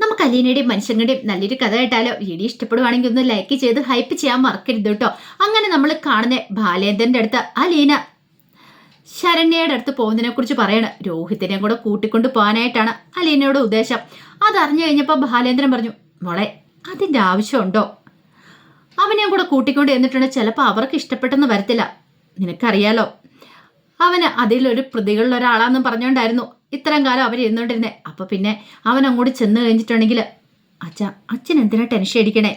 നമുക്ക് അലീനയുടെയും മനുഷ്യങ്ങളുടെയും നല്ലൊരു കഥ കേട്ടാലോ? വീഡിയോ ഇഷ്ടപ്പെടുവാണെങ്കിൽ ഒന്ന് ലൈക്ക് ചെയ്ത് ഹൈപ്പ് ചെയ്യാൻ മറക്കരുത് കേട്ടോ. അങ്ങനെ നമ്മൾ കാണുന്ന ബാലേന്ദ്രന്റെ അടുത്ത് അലീന ശരണ്യയുടെ അടുത്ത് പോകുന്നതിനെ കുറിച്ച് പറയണം. രോഹിത്തിനെ കൂടെ കൂട്ടിക്കൊണ്ട് പോകാനായിട്ടാണ് അലീനയുടെ ഉദ്ദേശം. അതറിഞ്ഞു കഴിഞ്ഞപ്പോൾ ബാലേന്ദ്രൻ പറഞ്ഞു, മോളെ അതിന്റെ ആവശ്യമുണ്ടോ? അവനെയും കൂടെ കൂട്ടിക്കൊണ്ട് എന്നിട്ടുണ്ടെങ്കിൽ ചിലപ്പോൾ അവർക്ക് ഇഷ്ടപ്പെട്ടെന്ന് വരത്തില്ല. നിനക്കറിയാലോ, അവന് അതിലൊരു പ്രതികളിൽ ഒരാളാന്ന് പറഞ്ഞുകൊണ്ടായിരുന്നു ഇത്തരം കാലം അവർ ഇരുന്നുകൊണ്ടിരുന്നേ. അപ്പൊ പിന്നെ അവൻ അങ്ങോട്ട് ചെന്ന് കഴിഞ്ഞിട്ടുണ്ടെങ്കിൽ അച്ഛൻ എന്തിനാ ടെൻഷൻ അടിക്കണേ?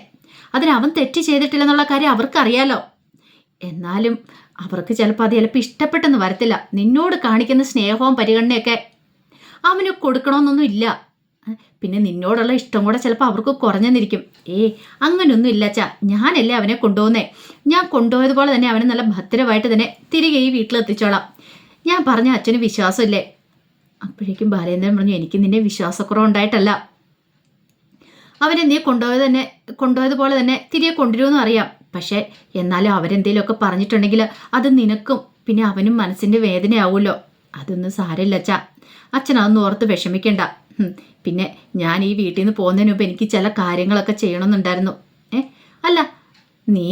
അതിന് അവൻ തെറ്റ് ചെയ്തിട്ടില്ലെന്നുള്ള കാര്യം അവർക്കറിയാലോ. എന്നാലും അവർക്ക് ചിലപ്പോൾ അത് ചിലപ്പോൾ ഇഷ്ടപ്പെട്ടെന്ന് വരത്തില്ല. നിന്നോട് കാണിക്കുന്ന സ്നേഹവും പരിഗണനയൊക്കെ അവന് കൊടുക്കണമെന്നൊന്നും ഇല്ല. പിന്നെ നിന്നോടുള്ള ഇഷ്ടം കൂടെ ചിലപ്പോൾ അവർക്ക് കുറഞ്ഞെന്നിരിക്കും. അങ്ങനെയൊന്നും ഇല്ല അച്ഛാ, ഞാനല്ലേ അവനെ കൊണ്ടുപോകുന്നേ. ഞാൻ കൊണ്ടുപോയതുപോലെ തന്നെ അവനെ നല്ല ഭദ്രമായിട്ട് തന്നെ തിരികെ ഈ വീട്ടിലെത്തിച്ചോളാം. ഞാൻ പറഞ്ഞ അച്ഛന് വിശ്വാസമില്ലേ? അപ്പോഴേക്കും ബാലേന്ദ്രൻ പറഞ്ഞു, എനിക്ക് നിന്നെ വിശ്വാസക്കുറവുണ്ടായിട്ടല്ല. അവനെ നീ കൊണ്ടുപോയതുപോലെ തന്നെ തിരികെ കൊണ്ടുവരുമെന്നും അറിയാം. പക്ഷേ എന്നാലും അവരെന്തേലുമൊക്കെ പറഞ്ഞിട്ടുണ്ടെങ്കിൽ അത് നിനക്കും പിന്നെ അവനും മനസ്സിൻ്റെ വേദനയാവുമല്ലോ. അതൊന്നും സാരമില്ല അച്ഛാ. അച്ഛനതൊന്നും ഓർത്ത് വിഷമിക്കണ്ട. പിന്നെ ഞാൻ ഈ വീട്ടിൽ നിന്ന് പോകുന്നതിന് മുമ്പ് എനിക്ക് ചില കാര്യങ്ങളൊക്കെ ചെയ്യണമെന്നുണ്ടായിരുന്നു. അല്ല, നീ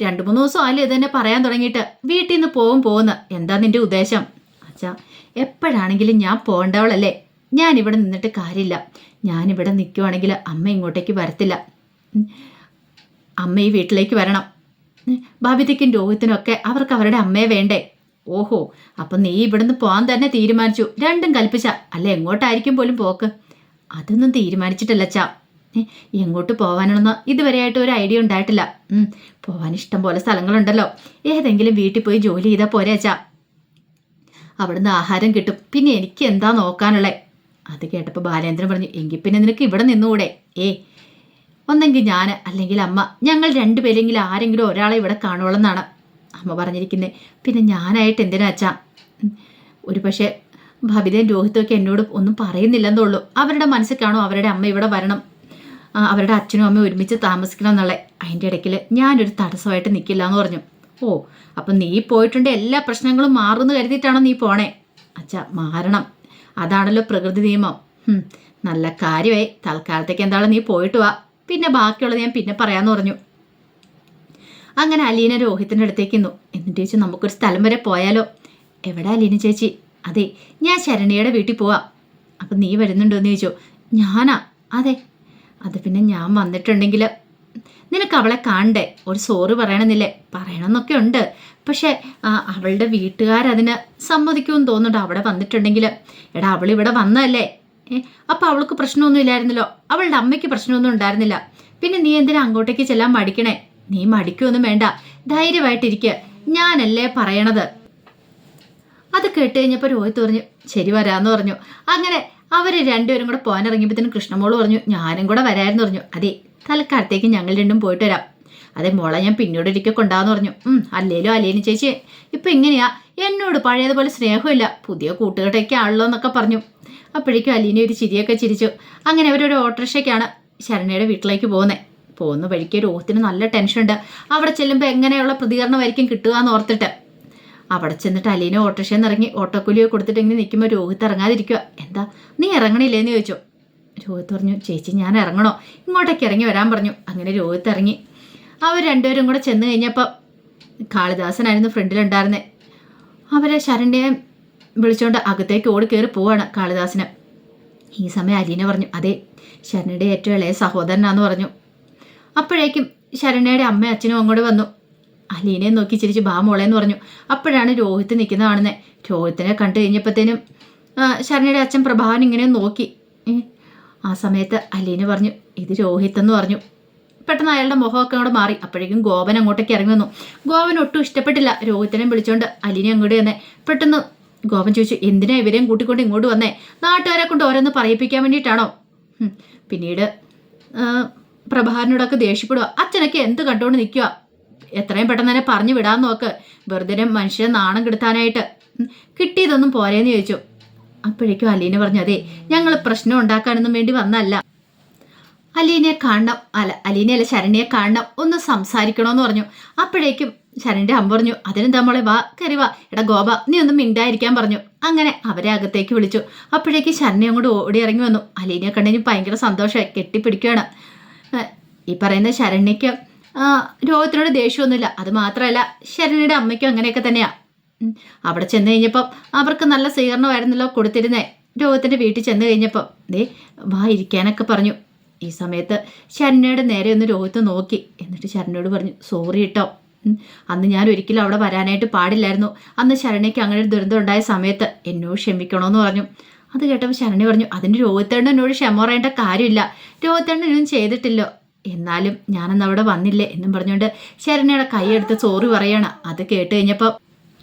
2-3 ദിവസം ആയാലും ഇത് തന്നെ പറയാൻ തുടങ്ങിയിട്ട് വീട്ടിൽ നിന്ന് പോകുന്ന എന്താ നിന്റെ ഉദ്ദേശം? അച്ഛാ, എപ്പോഴാണെങ്കിലും ഞാൻ പോകേണ്ടവളല്ലേ. ഞാനിവിടെ നിന്നിട്ട് കാര്യമില്ല. ഞാനിവിടെ നിൽക്കുവാണെങ്കിൽ അമ്മ ഇങ്ങോട്ടേക്ക് വരത്തില്ല. അമ്മ ഈ വീട്ടിലേക്ക് വരണം. ബബിതയ്ക്കും രോഹിത്തിനും ഒക്കെ അവർക്ക് അവരുടെ അമ്മയെ വേണ്ടേ? ഓഹോ, അപ്പം നീ ഇവിടുന്ന് പോകാൻ തന്നെ തീരുമാനിച്ചു. രണ്ടും കൽപ്പിച്ച അല്ല, എങ്ങോട്ടായിരിക്കും പോലും പോക്ക്? അതൊന്നും തീരുമാനിച്ചിട്ടില്ല അച്ഛാ. എങ്ങോട്ട് പോകാനാണെന്നോ ഇതുവരെയായിട്ട് ഒരു ഐഡിയ ഉണ്ടായിട്ടില്ല. പോകാൻ ഇഷ്ടം പോലെ സ്ഥലങ്ങളുണ്ടല്ലോ. ഏതെങ്കിലും വീട്ടിൽ പോയി ജോലി ചെയ്താൽ പോരെ അച്ഛാ. അവിടുന്ന് ആഹാരം കിട്ടും. പിന്നെ എനിക്ക് എന്താ നോക്കാനുള്ളേ? അത് കേട്ടപ്പോൾ ബാലേന്ദ്രൻ പറഞ്ഞു, എങ്കിൽ പിന്നെ നിനക്ക് ഇവിടെ നിന്നുകൂടെ? ഒന്നെങ്കിൽ ഞാൻ അല്ലെങ്കിൽ അമ്മ, ഞങ്ങൾ രണ്ടുപേരെങ്കിലും ആരെങ്കിലും ഒരാളെ ഇവിടെ കാണുള്ളെന്നാണ് അമ്മ പറഞ്ഞിരിക്കുന്നത്. പിന്നെ ഞാനായിട്ട് എന്തിനാ അച്ഛാ? ഒരു പക്ഷേ ഭബിതയും രോഹിത്തൊക്കെ എന്നോട് ഒന്നും പറയുന്നില്ലെന്നുള്ളൂ. അവരുടെ മനസ്സിൽ കാണും അവരുടെ അമ്മ ഇവിടെ വരണം, അവരുടെ അച്ഛനും അമ്മയും ഒരുമിച്ച് താമസിക്കണം എന്നുള്ളത്. അതിൻ്റെ ഇടയ്ക്കിൽ ഞാനൊരു തടസ്സമായിട്ട് നിൽക്കില്ല എന്ന് പറഞ്ഞു. അപ്പം നീ പോയിട്ടുണ്ട് എല്ലാ പ്രശ്നങ്ങളും മാറുമെന്ന് കരുതിയിട്ടാണോ നീ പോണേ? അച്ഛാ, മാറണം. അതാണല്ലോ പ്രകൃതി നിയമം. നല്ല കാര്യമായി. തൽക്കാലത്തേക്ക് എന്തായാലും നീ പോയിട്ട് വാ. പിന്നെ ബാക്കിയുള്ളത് ഞാൻ പിന്നെ പറയാമെന്ന് പറഞ്ഞു. അങ്ങനെ അലീന രോഹിത്തിൻ്റെ അടുത്തേക്ക് നിന്നു. എന്നിട്ട് ചോദിച്ചു, നമുക്കൊരു സ്ഥലം വരെ പോയാലോ? എവിടെ അലീന ചേച്ചി? അതെ, ഞാൻ ശരണ്യയുടെ വീട്ടിൽ പോവാം. അപ്പം നീ വരുന്നുണ്ടോ എന്ന് ചോദിച്ചു. ഞാനാ? അതെ. അത് പിന്നെ ഞാൻ വന്നിട്ടുണ്ടെങ്കിൽ നിനക്ക് അവളെ കാണണ്ടേ? ഒരു സോറി പറയണമെന്നില്ലേ? പറയണമെന്നൊക്കെ ഉണ്ട്. പക്ഷേ അവളുടെ വീട്ടുകാരതിന് സമ്മതിക്കുമെന്ന് തോന്നുന്നുണ്ട്. അവിടെ വന്നിട്ടുണ്ടെങ്കിൽ എടാ, അവളിവിടെ വന്നതല്ലേ. അപ്പം അവൾക്ക് പ്രശ്നമൊന്നും ഇല്ലായിരുന്നല്ലോ. അവളുടെ അമ്മയ്ക്ക് പ്രശ്നമൊന്നും ഉണ്ടായിരുന്നില്ല. പിന്നെ നീ എന്തിനാ അങ്ങോട്ടേക്ക് ചെല്ലാൻ മടിക്കണേ? നീ മടിക്കൊന്നും വേണ്ട, ധൈര്യമായിട്ടിരിക്കുക. ഞാനല്ലേ പറയണത്. അത് കേട്ട് കഴിഞ്ഞപ്പോൾ രോഹിത് പറഞ്ഞു, ശരി വരാമെന്ന് പറഞ്ഞു. അങ്ങനെ അവർ രണ്ടുപേരും കൂടെ പോകാനിറങ്ങിയപ്പോഴത്തേനും കൃഷ്ണമോള് പറഞ്ഞു, ഞാനും കൂടെ വരാമെന്ന് പറഞ്ഞു. അതെ, തൽക്കാലത്തേക്ക് ഞങ്ങൾ രണ്ടും പോയിട്ട് വരാം. അതെ മോളെ, ഞാൻ പിന്നീടൊരിക്കൽ കൊണ്ടാന്ന് പറഞ്ഞു. അല്ലേലും അലീന ചേച്ചി ഇപ്പം ഇങ്ങനെയാ, എന്നോട് പഴയതുപോലെ സ്നേഹമില്ല, പുതിയ കൂട്ടുകെട്ടൊക്കെ ആണല്ലോ എന്നൊക്കെ പറഞ്ഞു. അപ്പോഴേക്കും അലീന ഒരു ചിരിയൊക്കെ ചിരിച്ചു. അങ്ങനെ അവരൊരു ഓട്ടോറിക്ഷയ്ക്കാണ് ശരണ്യയുടെ വീട്ടിലേക്ക് പോകുന്ന വഴിക്ക് രോഹത്തിന് നല്ല ടെൻഷനുണ്ട്. അവിടെ ചെല്ലുമ്പോൾ എങ്ങനെയുള്ള പ്രതികരണമായിരിക്കും കിട്ടുക എന്ന് ഓർത്തിട്ട് അവിടെ ചെന്നിട്ട് അലീന ഓട്ടോറിക്ഷയിൽ നിന്ന് ഇറങ്ങി ഓട്ടോക്കൂലിയോ കൊടുത്തിട്ട് ഇങ്ങനെ നിൽക്കുമ്പോൾ രോഹിത്ത് ഇറങ്ങാതിരിക്കുക. എന്താ നീ ഇറങ്ങണില്ലേന്ന് ചോദിച്ചു. രോഹിത്ത് പറഞ്ഞു, ചേച്ചി ഞാൻ ഇറങ്ങണോ? ഇങ്ങോട്ടേക്ക് ഇറങ്ങി വരാൻ പറഞ്ഞു. അങ്ങനെ രോഹിത്ത് ഇറങ്ങി. അവർ രണ്ടുപേരും കൂടെ ചെന്ന് കഴിഞ്ഞപ്പോൾ കാളിദാസനായിരുന്നു ഫ്രണ്ടിലുണ്ടായിരുന്നത്. അവരെ ശരണ്യയെ വിളിച്ചുകൊണ്ട് അകത്തേക്ക് ഓടി കയറി പോവാണ് കാളിദാസന്. ഈ സമയം അലീന പറഞ്ഞു, അതെ, ശരണ്യയുടെ ഏറ്റവും ഇളയ സഹോദരനാന്ന് പറഞ്ഞു. അപ്പോഴേക്കും ശരണ്യയുടെ അമ്മയും അച്ഛനും അങ്ങോട്ട് വന്നു. അലീനയെ നോക്കി ചിരിച്ച് ബാ മോളേന്ന് പറഞ്ഞു. അപ്പോഴാണ് രോഹിത്ത് നിൽക്കുന്ന കാണുന്നത്. രോഹിത്തിനെ കണ്ടു കഴിഞ്ഞപ്പോഴത്തേനും ശരണ്യയുടെ അച്ഛൻ പ്രഭാവൻ ഇങ്ങനെ നോക്കി. ആ സമയത്ത് അലീന പറഞ്ഞു, ഇത് രോഹിത്ത് എന്ന് പറഞ്ഞു. പെട്ടെന്ന് അയാളുടെ മുഖമൊക്കെ അങ്ങോട്ട് മാറി. അപ്പോഴേക്കും ഗോപൻ അങ്ങോട്ടേക്ക് ഇറങ്ങി വന്നു. ഗോപൻ ഒട്ടും ഇഷ്ടപ്പെട്ടില്ല രോഹിത്തിനെ വിളിച്ചുകൊണ്ട് അലീന അങ്ങോട്ട് തന്നെ. പെട്ടെന്ന് ഗോപൻ ചോദിച്ചു, എന്തിനാ ഇവരെയും കൂട്ടിക്കൊണ്ട് ഇങ്ങോട്ട് വന്നേ? നാട്ടുകാരെ കൊണ്ട് ഓരോന്ന് പറയിപ്പിക്കാൻ വേണ്ടിയിട്ടാണോ? പിന്നീട് പ്രഭാകരനോടൊക്കെ ദേഷ്യപ്പെടുക. അച്ഛനൊക്കെ എന്ത് കണ്ടുകൊണ്ട് നിൽക്കുക? എത്രയും പെട്ടെന്ന് തന്നെ പറഞ്ഞു വിടാൻ നോക്ക്. വെറുതെ മനുഷ്യരെ നാണം കെടുത്താനായിട്ട് കിട്ടിയതൊന്നും പോരേന്ന് ചോദിച്ചു. അപ്പോഴേക്കും അലീന പറഞ്ഞു, അതെ, ഞങ്ങൾ പ്രശ്നം ഉണ്ടാക്കാനൊന്നും വേണ്ടി വന്നല്ല. അലീനയെ കാണണം, അലീനയല്ല ശരണ്യയെ കാണണം, ഒന്ന് സംസാരിക്കണമെന്ന് പറഞ്ഞു. അപ്പോഴേക്കും ശരണ്യയുടെ അമ്മ പറഞ്ഞു, അതിനെന്താ മോളെ, വാ കയറി വാ, എടാ ഗോപ നീ ഒന്നും മിണ്ടായിരിക്കാൻ പറഞ്ഞു. അങ്ങനെ അവരെ അകത്തേക്ക് വിളിച്ചു. അപ്പോഴേക്ക് ശരണ്യ അങ്ങോട്ട് ഓടി ഇറങ്ങി വന്നു. അലീനയെ കണ്ടതിന് ഭയങ്കര സന്തോഷമായി, കെട്ടിപ്പിടിക്കുകയാണ്. ഈ പറയുന്ന ശരണ്യയ്ക്ക് രോഹത്തിനോട് ദേഷ്യമൊന്നുമില്ല. അത് മാത്രമല്ല ശരണ്യയുടെ അമ്മയ്ക്കും അങ്ങനെയൊക്കെ തന്നെയാ. അവിടെ ചെന്ന് കഴിഞ്ഞപ്പം അവർക്ക് നല്ല സ്വീകരണമായിരുന്നല്ലോ കൊടുത്തിരുന്നേ. രോഹത്തിൻ്റെ വീട്ടിൽ ചെന്ന് കഴിഞ്ഞപ്പം ദേ വാ ഇരിക്കാനൊക്കെ പറഞ്ഞു. ഈ സമയത്ത് ശരണ്യയുടെ നേരെ ഒന്ന് രോഹത്ത് നോക്കി. എന്നിട്ട് ശരണ്യയോട് പറഞ്ഞു, സോറി കേട്ടോ, അന്ന് ഞാൻ ഒരിക്കലും അവിടെ വരാനായിട്ട് പാടില്ലായിരുന്നു. അന്ന് ശരണ്യയ്ക്ക് അങ്ങനെ ഒരു ദുരന്തം ഉണ്ടായ സമയത്ത് എന്നോട് ക്ഷമിക്കണമെന്ന് പറഞ്ഞു. അത് കേട്ടപ്പോൾ ശരണ്യ പറഞ്ഞു, അതിന് രോഹിത്തേണ്ണ എന്നോട് ക്ഷമ പറയേണ്ട കാര്യമില്ല, രോഹിത്തേണ്ണ ഒന്നും ചെയ്തിട്ടില്ലോ, എന്നാലും ഞാനന്ന് അവിടെ വന്നില്ലേ എന്നും പറഞ്ഞുകൊണ്ട് ശരണ്യയുടെ കൈയെടുത്ത് സോറി പറയാണ്. അത് കേട്ട് കഴിഞ്ഞപ്പോൾ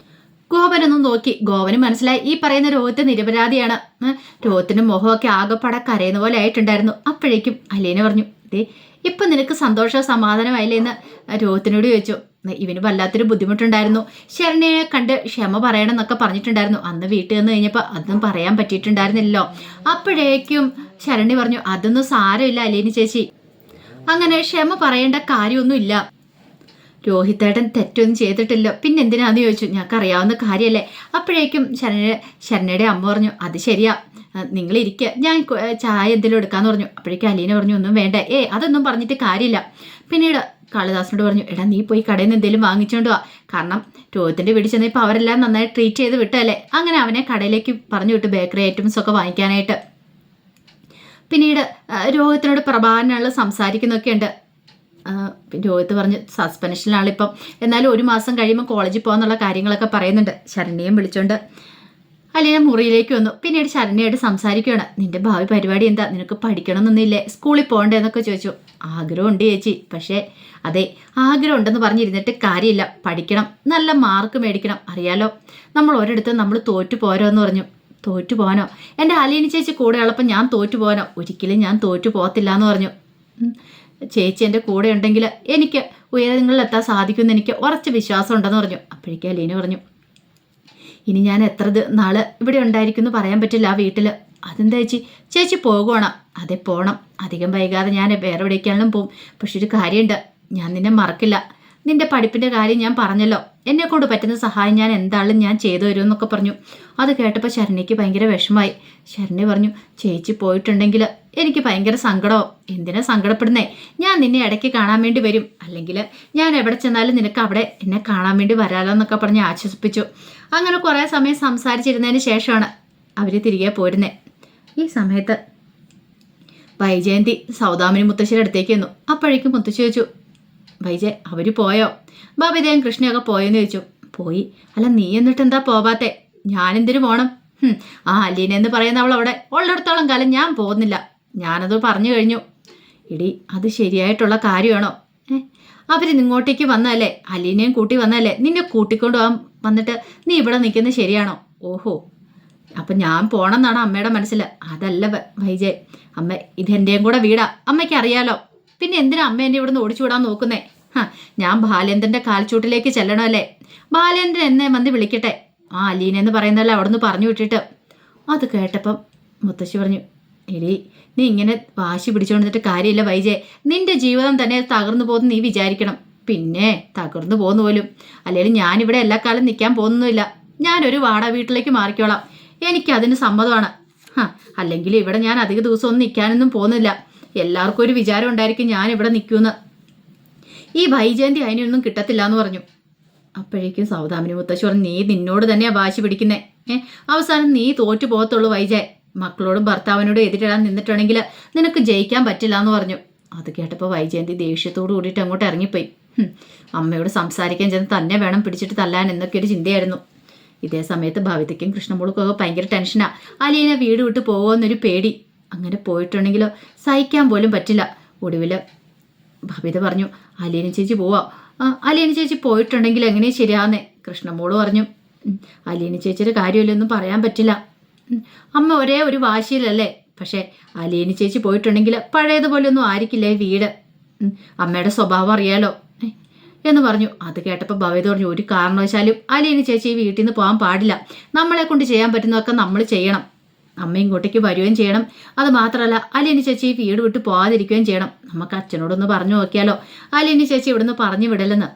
ഗോപനൊന്നും നോക്കി. ഗോപന് മനസ്സിലായി ഈ പറയുന്ന രോഹത്ത് നിരപരാധിയാണ്. രോഹത്തിന്റെ മുഖമൊക്കെ ആകെപ്പാടെ കരയുന്ന പോലെ ആയിട്ടുണ്ടായിരുന്നു. അപ്പോഴേക്കും അലീന പറഞ്ഞു, ദേ ഇപ്പം നിനക്ക് സന്തോഷവും സമാധാനമായില്ലേ എന്ന് രോഹത്തിനോട് ചോദിച്ചു. ഇവന് വല്ലാത്തൊരു ബുദ്ധിമുട്ടുണ്ടായിരുന്നു, ശരണ്യയെ കണ്ട് ക്ഷമ പറയണം എന്നൊക്കെ പറഞ്ഞിട്ടുണ്ടായിരുന്നു. അന്ന് വീട്ടിൽ നിന്ന് കഴിഞ്ഞപ്പോൾ അതൊന്നും പറയാൻ പറ്റിയിട്ടുണ്ടായിരുന്നില്ലല്ലോ. അപ്പോഴേക്കും ശരണ്യ പറഞ്ഞു, അതൊന്നും സാരമില്ല അലീന ചേച്ചി, അങ്ങനെ ക്ഷമ പറയേണ്ട കാര്യമൊന്നുമില്ല, രോഹിത്തേട്ടൻ തെറ്റൊന്നും ചെയ്തിട്ടില്ല, പിന്നെ എന്തിനാന്ന് ചോദിച്ചു. ഞങ്ങൾക്കറിയാവുന്ന കാര്യമല്ലേ. അപ്പോഴേക്കും ശരണ്യയുടെ അമ്മ പറഞ്ഞു, അത് ശരിയാ, നിങ്ങളിരിക്കുക, ഞാൻ ചായ എന്തെങ്കിലും എടുക്കാമെന്ന് പറഞ്ഞു. അപ്പോഴേക്കും അലീന പറഞ്ഞു, ഒന്നും വേണ്ട, അതൊന്നും പറഞ്ഞിട്ട് കാര്യമില്ല. പിന്നീട് കാളിദാസിനോട് പറഞ്ഞു, എടാ നീ പോയി കടയിൽ നിന്ന് എന്തെങ്കിലും വാങ്ങിച്ചുകൊണ്ട് വാ, കാരണം രോഹിത്തിൻ്റെ വീട്ടിൽ ചെന്ന് ഇപ്പോൾ അവരെല്ലാം നന്നായി ട്രീറ്റ് ചെയ്ത് വിട്ടല്ലേ. അങ്ങനെ അവനെ കടയിലേക്ക് പറഞ്ഞു വിട്ടു ബേക്കറി ഐറ്റംസ് ഒക്കെ വാങ്ങിക്കാനായിട്ട്. പിന്നീട് രോഹിത്തിനോട് പ്രഭാകരനുള്ള സംസാരിക്കുന്നൊക്കെ ഉണ്ട്. രോഹിത്ത് പറഞ്ഞു, സസ്പെൻഷനിലാണിപ്പം, എന്നാലും 1 മാസം കഴിയുമ്പോൾ കോളേജിൽ പോകാന്നുള്ള കാര്യങ്ങളൊക്കെ പറയുന്നുണ്ട്. ശരണ്യയും വിളിച്ചോണ്ട് അലീന മുറിയിലേക്ക് വന്നു. പിന്നീട് ശരണ്യയായിട്ട് സംസാരിക്കുകയാണ്. നിന്റെ ഭാവി പരിപാടി എന്താ, നിനക്ക് പഠിക്കണമെന്നൊന്നുമില്ലേ, സ്കൂളിൽ പോകണ്ടേന്നൊക്കെ ചോദിച്ചു. ആഗ്രഹമുണ്ട് ചേച്ചി, പക്ഷേ അതെ ആഗ്രഹം ഉണ്ടെന്ന് പറഞ്ഞിരുന്നിട്ട് കാര്യമില്ല, പഠിക്കണം, നല്ല മാർക്ക് മേടിക്കണം, അറിയാലോ നമ്മൾ ഒരിടത്തും നമ്മൾ തോറ്റു പോരോന്ന് പറഞ്ഞു. തോറ്റു പോകാനോ, എൻ്റെ അലീന ചേച്ചി കൂടെ ഉള്ളപ്പോൾ ഞാൻ തോറ്റു പോകാനോ, ഒരിക്കലും ഞാൻ തോറ്റു പോകത്തില്ല എന്ന് പറഞ്ഞു. ചേച്ചി എൻ്റെ കൂടെ ഉണ്ടെങ്കിൽ എനിക്ക് ഉയരങ്ങളിലെത്താൻ സാധിക്കുമെന്ന് എനിക്ക് ഉറച്ച വിശ്വാസം ഉണ്ടെന്ന് പറഞ്ഞു. അപ്പോഴേക്കും അലീന പറഞ്ഞു, ഇനി ഞാൻ എത്ര നാള് ഇവിടെ ഉണ്ടായിരിക്കുമെന്ന് പറയാൻ പറ്റില്ല ആ വീട്ടിൽ. അതെന്താ ചേച്ചി, ചേച്ചി പോകുവാണ്. അതെ പോകണം, അധികം വൈകാതെ ഞാൻ വേറെ എവിടേക്കാണെങ്കിലും പോകും. പക്ഷെ ഒരു കാര്യമുണ്ട്, ഞാൻ നിന്നെ മറക്കില്ല, നിന്റെ പഠിപ്പിൻ്റെ കാര്യം ഞാൻ പറഞ്ഞല്ലോ, എന്നെക്കൊണ്ട് പറ്റുന്ന സഹായം ഞാൻ എന്തായാലും ഞാൻ ചെയ്തു തരുമെന്നൊക്കെ പറഞ്ഞു. അത് കേട്ടപ്പോൾ ശരണ്യയ്ക്ക് ഭയങ്കര വിഷമമായി. ശരണ്യ പറഞ്ഞു, ചേച്ചി പോയിട്ടുണ്ടെങ്കിൽ എനിക്ക് ഭയങ്കര സങ്കടമാവും. എന്തിനാ സങ്കടപ്പെടുന്നേ, ഞാൻ നിന്നെ ഇടയ്ക്ക് കാണാൻ വേണ്ടി വരും, അല്ലെങ്കിൽ ഞാൻ എവിടെ ചെന്നാലും നിനക്ക് അവിടെ എന്നെ കാണാൻ വേണ്ടി വരാലോ എന്നൊക്കെ പറഞ്ഞ് ആശ്വസിപ്പിച്ചു. അങ്ങനെ കുറേ സമയം സംസാരിച്ചിരുന്നതിന് ശേഷമാണ് അവർ തിരികെ പോരുന്നത്. ഈ സമയത്ത് വൈജയന്തി സൗദാമിനി മുത്തശ്ശിയുടെ അടുത്തേക്ക് വന്നു. അപ്പോഴേക്കും മുത്തശ്ശി ചോദിച്ചു, വൈജയ് അവർ പോയോ, ബബിതയും കൃഷ്ണയൊക്കെ പോയെന്ന് ചോദിച്ചു. പോയി. അല്ല നീ എന്നിട്ട് എന്താ പോവാത്തെ, ഞാനെന്തിനു പോകണം, ആ അലീന എന്ന് പറയുന്ന അവൾ അവിടെ ഉള്ളിടത്തോളം കാലം ഞാൻ പോകുന്നില്ല, ഞാനത് പറഞ്ഞു കഴിഞ്ഞു. ഇടി അത് ശരിയായിട്ടുള്ള കാര്യമാണോ, അവർ നിങ്ങോട്ടേക്ക് വന്നല്ലേ, അലീനയും കൂട്ടി വന്നല്ലേ, നിന്നെ കൂട്ടിക്കൊണ്ട് പോകാൻ വന്നിട്ട് നീ ഇവിടെ നിൽക്കുന്നത് ശരിയാണോ? ഓഹോ, അപ്പം ഞാൻ പോണം എന്നാണ് അമ്മയുടെ മനസ്സിൽ. അതല്ല വൈജയ്, അമ്മ ഇതെൻ്റെയും കൂടെ വീടാ, അമ്മയ്ക്ക് അറിയാലോ, പിന്നെ എന്തിനാ അമ്മ എന്നെ ഇവിടുന്ന് ഓടിച്ചു വിടാൻ നോക്കുന്നേ? ഞാൻ ബാലേന്ദ്രൻ്റെ കാൽച്ചൂട്ടിലേക്ക് ചെല്ലണമല്ലേ, ബാലേന്ദ്രൻ എന്നെ വന്ന് വിളിക്കട്ടെ, ആ അലീന എന്ന് പറയുന്നതല്ല അവിടെ നിന്ന് പറഞ്ഞു വിട്ടിട്ട്. അത് കേട്ടപ്പം മുത്തശ്ശി പറഞ്ഞു, എടി നീ ഇങ്ങനെ വാശി പിടിച്ചുകൊണ്ടിട്ട് കാര്യമില്ല വൈജയ്, നിന്റെ ജീവിതം തന്നെ തകർന്നു പോകുന്നു നീ വിചാരിക്കണം. പിന്നെ തകർന്നു പോകുന്നു പോലും, അല്ലെങ്കിൽ ഞാനിവിടെ എല്ലാ കാലം നിൽക്കാൻ പോകുന്നൊന്നുമില്ല, ഞാനൊരു വാടക വീട്ടിലേക്ക് മാറിക്കോളാം, എനിക്കതിന് സമ്മതമാണ്. അല്ലെങ്കിൽ ഇവിടെ ഞാൻ അധിക ദിവസമൊന്നും നിൽക്കാനൊന്നും പോകുന്നില്ല, എല്ലാവർക്കും ഒരു വിചാരം ഉണ്ടായിരിക്കും ഞാൻ ഇവിടെ നിൽക്കുമെന്ന്. ഈ വൈജയന്തി അതിനൊന്നും കിട്ടത്തില്ല എന്ന് പറഞ്ഞു. അപ്പോഴേക്കും സൗദാമിനി മുത്തശ്ശി പറഞ്ഞു, നീ നിന്നോട് തന്നെയാ വാശി പിടിക്കുന്നേ, അവസാനം നീ തോറ്റു പോകത്തുള്ളൂ വൈജയ്, മക്കളോടും ഭർത്താവിനോടും എതിരിടാൻ നിന്നിട്ടുണ്ടെങ്കിൽ നിനക്ക് ജയിക്കാൻ പറ്റില്ല എന്ന് പറഞ്ഞു. അത് കേട്ടപ്പോൾ വൈജയന്തി ദേഷ്യത്തോട് കൂടിയിട്ട് അങ്ങോട്ട് ഇറങ്ങിപ്പോയി. അമ്മയോട് സംസാരിക്കാൻ ചെന്ന് തന്നെ വേണം പിടിച്ചിട്ട് തല്ലാൻ എന്നൊക്കെ ഒരു ചിന്തയായിരുന്നു. ഇതേ സമയത്ത് ഭവിതയ്ക്കും കൃഷ്ണമോൾക്കൊക്കെ ഭയങ്കര ടെൻഷനാ, അലീന വീട് വിട്ട് പോകുമെന്നൊരു പേടി. അങ്ങനെ പോയിട്ടുണ്ടെങ്കിലോ സഹിക്കാൻ പോലും പറ്റില്ല. ഒടുവിൽ ഭവിത പറഞ്ഞു, അലീന ചേച്ചി പോവാം. അലീന ചേച്ചി പോയിട്ടുണ്ടെങ്കിൽ എങ്ങനെയും ശരിയാന്നേ. കൃഷ്ണമോള് പറഞ്ഞു, അലീന ചേച്ചിയുടെ കാര്യമില്ലൊന്നും പറയാൻ പറ്റില്ല, അമ്മ ഒരേ ഒരു വാശിയിലല്ലേ, പക്ഷേ അലീന ചേച്ചി പോയിട്ടുണ്ടെങ്കിൽ പഴയതുപോലെ ഒന്നും ആയിരിക്കില്ലേ വീട്, അമ്മയുടെ സ്വഭാവം അറിയാലോ എന്ന് പറഞ്ഞു. അത് കേട്ടപ്പോൾ ഭവിത പറഞ്ഞു, ഒരു കാരണവശാലും അലീന ചേച്ചി വീട്ടിൽ നിന്ന് പോകാൻ പാടില്ല, നമ്മളെ കൊണ്ട് ചെയ്യാൻ പറ്റുന്നതൊക്കെ നമ്മൾ ചെയ്യണം, അമ്മ ഇങ്ങോട്ടേക്ക് വരികയും ചെയ്യണം, അത് മാത്രമല്ല അലീന ചേച്ചി വീട് വിട്ട് പോകാതിരിക്കുകയും ചെയ്യണം. നമുക്ക് അച്ഛനോടൊന്ന് പറഞ്ഞു നോക്കിയാലോ, അലീന ചേച്ചി ഇവിടുന്ന് പറഞ്ഞു വിടലെന്ന്.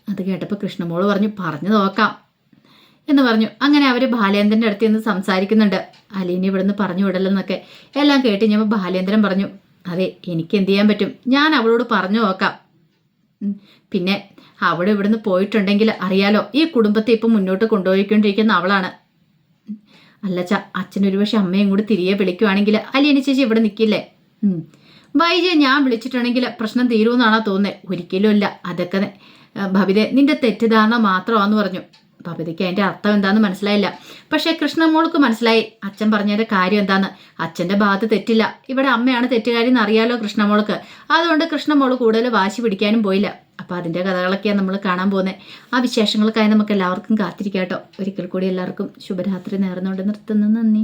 അത് കേട്ടപ്പോൾ കൃഷ്ണമോള് പറഞ്ഞു നോക്കാം എന്ന് പറഞ്ഞു. അങ്ങനെ അവർ ബാലേന്ദ്രൻ്റെ അടുത്ത് നിന്ന് സംസാരിക്കുന്നുണ്ട്. അലീനെ ഇവിടുന്ന് പറഞ്ഞു വിടലെന്നൊക്കെ എല്ലാം കേട്ട് കഴിഞ്ഞപ്പോൾ ബാലേന്ദ്രൻ പറഞ്ഞു, അതെ എനിക്ക് എന്ത് ചെയ്യാൻ പറ്റും, ഞാൻ അവളോട് പറഞ്ഞു നോക്കാം. പിന്നെ അവിടെ ഇവിടുന്ന് പോയിട്ടുണ്ടെങ്കിൽ അറിയാലോ, ഈ കുടുംബത്തെ ഇപ്പം മുന്നോട്ട് കൊണ്ടുപോയിക്കൊണ്ടിരിക്കുന്ന അവളാണ്. അല്ലച്ച, അച്ഛനൊരു പക്ഷെ അമ്മയും കൂടി തിരികെ വിളിക്കുവാണെങ്കിൽ അലീന ചേച്ചി ഇവിടെ നിൽക്കില്ലേ? വൈജയെ ഞാൻ വിളിച്ചിട്ടുണ്ടെങ്കിൽ പ്രശ്നം തീരുമെന്നാണോ തോന്നുന്നത്? ഒരിക്കലും ഇല്ല, അതൊക്കെ ഭവിതേ നിന്റെ തെറ്റിദ്ധാരണ മാത്രമാണെന്ന് പറഞ്ഞു. ഭവിതയ്ക്ക് അതിൻ്റെ അർത്ഥം എന്താണെന്ന് മനസ്സിലായില്ല. പക്ഷേ കൃഷ്ണമോൾക്ക് മനസ്സിലായി അച്ഛൻ പറഞ്ഞതിൻ്റെ കാര്യം എന്താന്ന്. അച്ഛൻ്റെ ഭാഗത്ത് തെറ്റില്ല, ഇവിടെ അമ്മയാണ് തെറ്റുകാരി എന്നറിയാലോ കൃഷ്ണമോൾക്ക്. അതുകൊണ്ട് കൃഷ്ണമോൾ കൂടുതൽ വാശി പിടിക്കാനും പോയില്ല. അപ്പോൾ അതിൻ്റെ കഥകളൊക്കെയാണ് നമ്മൾ കാണാൻ പോകുന്നത്. ആ വിശേഷങ്ങൾക്കായി നമുക്ക് എല്ലാവർക്കും കാത്തിരിക്കാം കേട്ടോ. ഒരിക്കൽ കൂടി എല്ലാവർക്കും ശുഭരാത്രി നേർന്നുകൊണ്ട് നിർത്തുന്നു. നന്ദി.